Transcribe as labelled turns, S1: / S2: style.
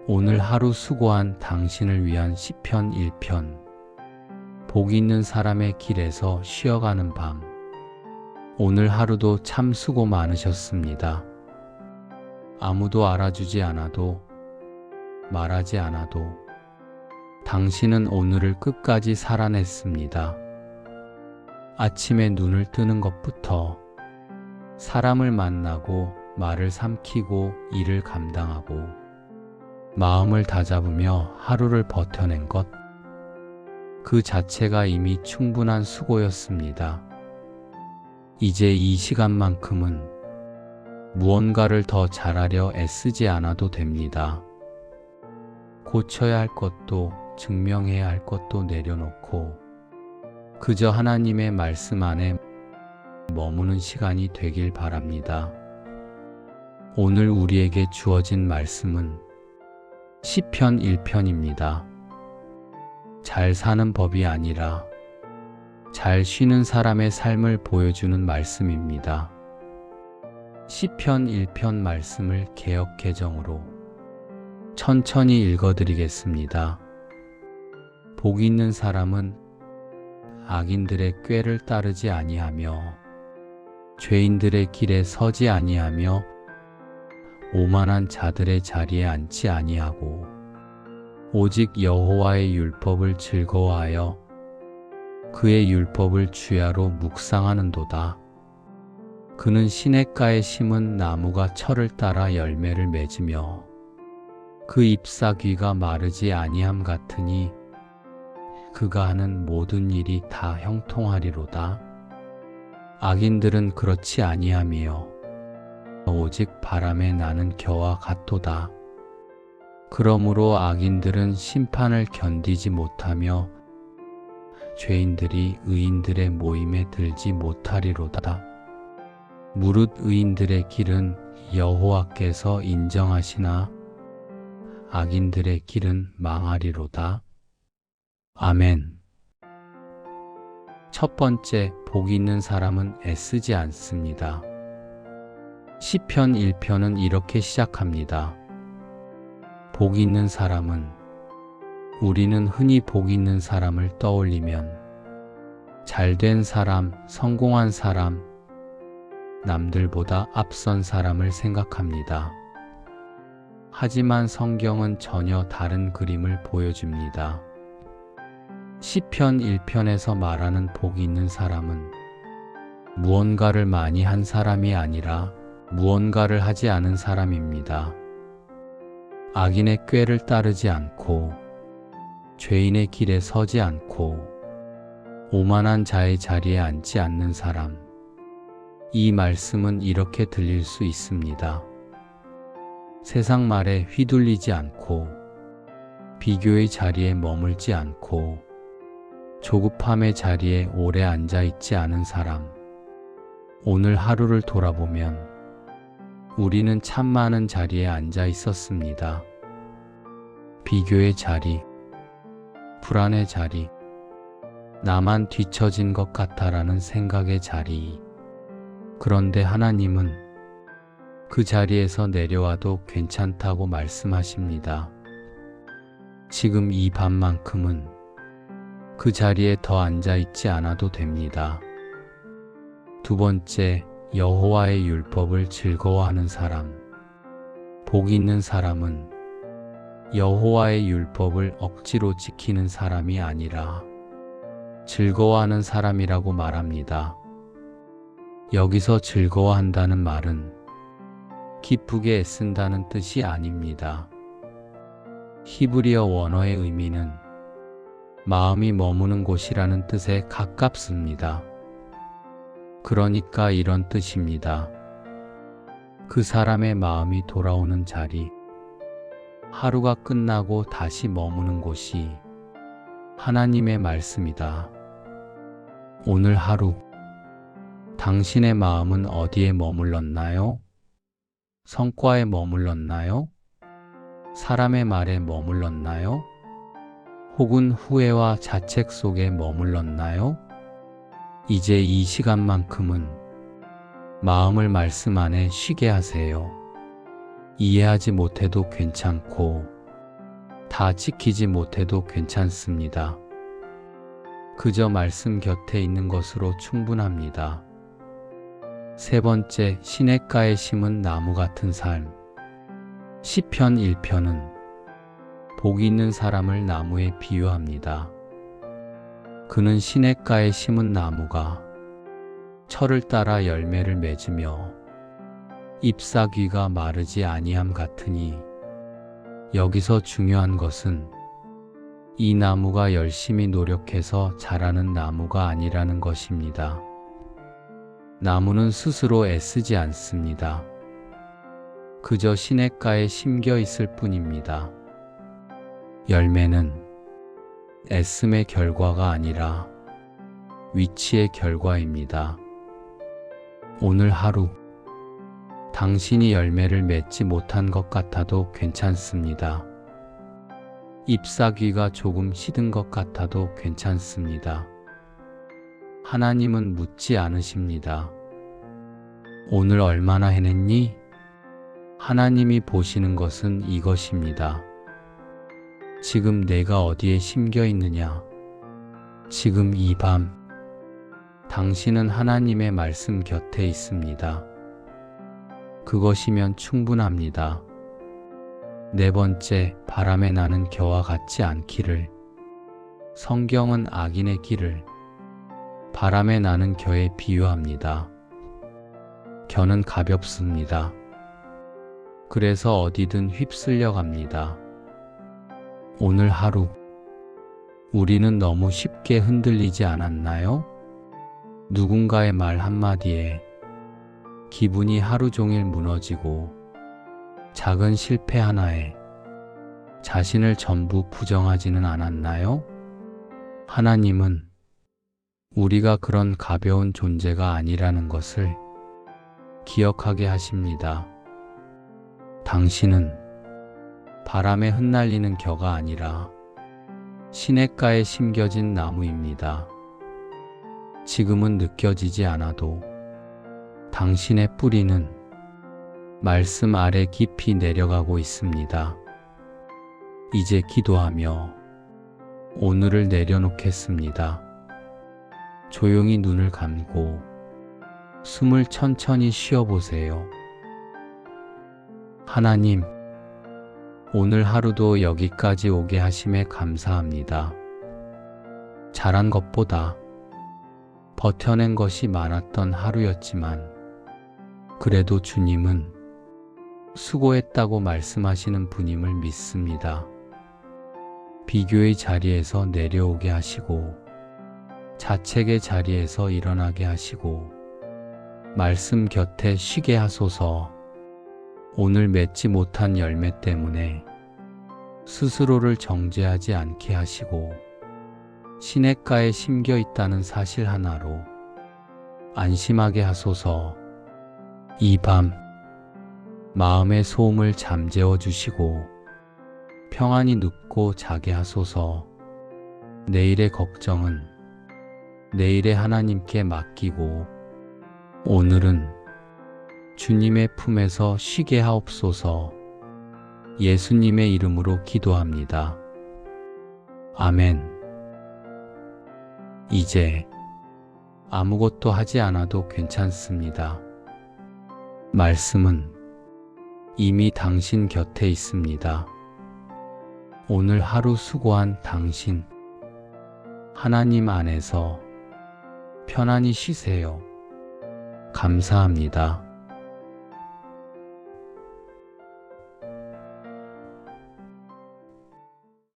S1: 오늘 하루 수고한 당신을 위한 시편 1편. 복 있는 사람의 길에서 쉬어가는 밤. 오늘 하루도 참 수고 많으셨습니다. 아무도 알아주지 않아도, 말하지 않아도 당신은 오늘을 끝까지 살아냈습니다. 아침에 눈을 뜨는 것부터 사람을 만나고 말을 삼키고 일을 감당하고 마음을 다잡으며 하루를 버텨낸 것, 그 자체가 이미 충분한 수고였습니다. 이제 이 시간만큼은 무언가를 더 잘하려 애쓰지 않아도 됩니다. 고쳐야 할 것도 증명해야 할 것도 내려놓고 그저 하나님의 말씀 안에 머무는 시간이 되길 바랍니다. 오늘 우리에게 주어진 말씀은 시편 1편입니다. 잘 사는 법이 아니라 잘 쉬는 사람의 삶을 보여주는 말씀입니다. 시편 1편 말씀을 개역 개정으로 천천히 읽어드리겠습니다. 복 있는 사람은 악인들의 꾀를 따르지 아니하며 죄인들의 길에 서지 아니하며 오만한 자들의 자리에 앉지 아니하고 오직 여호와의 율법을 즐거워하여 그의 율법을 주야로 묵상하는도다. 그는 시냇가에 심은 나무가 철을 따라 열매를 맺으며 그 잎사귀가 마르지 아니함 같으니 그가 하는 모든 일이 다 형통하리로다. 악인들은 그렇지 아니하며 오직 바람에 나는 겨와 같도다. 그러므로 악인들은 심판을 견디지 못하며 죄인들이 의인들의 모임에 들지 못하리로다. 무릇 의인들의 길은 여호와께서 인정하시나 악인들의 길은 망하리로다. 아멘. 첫 번째, 복 있는 사람은 애쓰지 않습니다. 시편 1편은 이렇게 시작합니다. 복 있는 사람은, 우리는 흔히 복 있는 사람을 떠올리면 잘된 사람, 성공한 사람, 남들보다 앞선 사람을 생각합니다. 하지만 성경은 전혀 다른 그림을 보여줍니다. 시편 1편에서 말하는 복 있는 사람은 무언가를 많이 한 사람이 아니라 무언가를 하지 않은 사람입니다. 악인의 꾀를 따르지 않고 죄인의 길에 서지 않고 오만한 자의 자리에 앉지 않는 사람. 이 말씀은 이렇게 들릴 수 있습니다. 세상 말에 휘둘리지 않고 비교의 자리에 머물지 않고 조급함의 자리에 오래 앉아 있지 않은 사람. 오늘 하루를 돌아보면 우리는 참 많은 자리에 앉아 있었습니다. 비교의 자리, 불안의 자리, 나만 뒤처진 것 같아라는 생각의 자리. 그런데 하나님은 그 자리에서 내려와도 괜찮다고 말씀하십니다. 지금 이 밤만큼은 그 자리에 더 앉아 있지 않아도 됩니다. 두 번째, 여호와의 율법을 즐거워하는 사람. 복 있는 사람은 여호와의 율법을 억지로 지키는 사람이 아니라 즐거워하는 사람이라고 말합니다. 여기서 즐거워한다는 말은 기쁘게 애쓴다는 뜻이 아닙니다. 히브리어 원어의 의미는 마음이 머무는 곳이라는 뜻에 가깝습니다. 그러니까 이런 뜻입니다. 그 사람의 마음이 돌아오는 자리, 하루가 끝나고 다시 머무는 곳이 하나님의 말씀이다. 오늘 하루, 당신의 마음은 어디에 머물렀나요? 성과에 머물렀나요? 사람의 말에 머물렀나요? 혹은 후회와 자책 속에 머물렀나요? 이제 이 시간만큼은 마음을 말씀 안에 쉬게 하세요. 이해하지 못해도 괜찮고 다 지키지 못해도 괜찮습니다. 그저 말씀 곁에 있는 것으로 충분합니다. 세 번째, 시냇가에 심은 나무 같은 삶. 시편 1편은 복 있는 사람을 나무에 비유합니다. 그는 시냇가에 심은 나무가 철을 따라 열매를 맺으며 잎사귀가 마르지 아니함 같으니, 여기서 중요한 것은 이 나무가 열심히 노력해서 자라는 나무가 아니라는 것입니다. 나무는 스스로 애쓰지 않습니다. 그저 시냇가에 심겨 있을 뿐입니다. 열매는 애씀의 결과가 아니라 위치의 결과입니다. 오늘 하루 당신이 열매를 맺지 못한 것 같아도 괜찮습니다. 잎사귀가 조금 시든 것 같아도 괜찮습니다. 하나님은 묻지 않으십니다. 오늘 얼마나 해냈니? 하나님이 보시는 것은 이것입니다. 지금 내가 어디에 심겨 있느냐? 지금 이 밤 당신은 하나님의 말씀 곁에 있습니다. 그것이면 충분합니다. 네 번째, 바람에 나는 겨와 같지 않기를. 성경은 악인의 길을 바람에 나는 겨에 비유합니다. 겨는 가볍습니다. 그래서 어디든 휩쓸려 갑니다. 오늘 하루 우리는 너무 쉽게 흔들리지 않았나요? 누군가의 말 한마디에 기분이 하루 종일 무너지고, 작은 실패 하나에 자신을 전부 부정하지는 않았나요? 하나님은 우리가 그런 가벼운 존재가 아니라는 것을 기억하게 하십니다. 당신은 바람에 흩날리는 겨가 아니라 시냇가에 심겨진 나무입니다. 지금은 느껴지지 않아도 당신의 뿌리는 말씀 아래 깊이 내려가고 있습니다. 이제 기도하며 오늘을 내려놓겠습니다. 조용히 눈을 감고 숨을 천천히 쉬어보세요. 하나님, 오늘 하루도 여기까지 오게 하심에 감사합니다. 잘한 것보다 버텨낸 것이 많았던 하루였지만, 그래도 주님은 수고했다고 말씀하시는 분임을 믿습니다. 비교의 자리에서 내려오게 하시고, 자책의 자리에서 일어나게 하시고, 말씀 곁에 쉬게 하소서. 오늘 맺지 못한 열매 때문에 스스로를 정죄하지 않게 하시고, 시냇가에 심겨 있다는 사실 하나로 안심하게 하소서. 이 밤 마음의 소음을 잠재워 주시고 평안히 눕고 자게 하소서. 내일의 걱정은 내일의 하나님께 맡기고 오늘은 주님의 품에서 쉬게 하옵소서. 예수님의 이름으로 기도합니다. 아멘. 이제 아무것도 하지 않아도 괜찮습니다. 말씀은 이미 당신 곁에 있습니다. 오늘 하루 수고한 당신, 하나님 안에서 편안히 쉬세요. 감사합니다.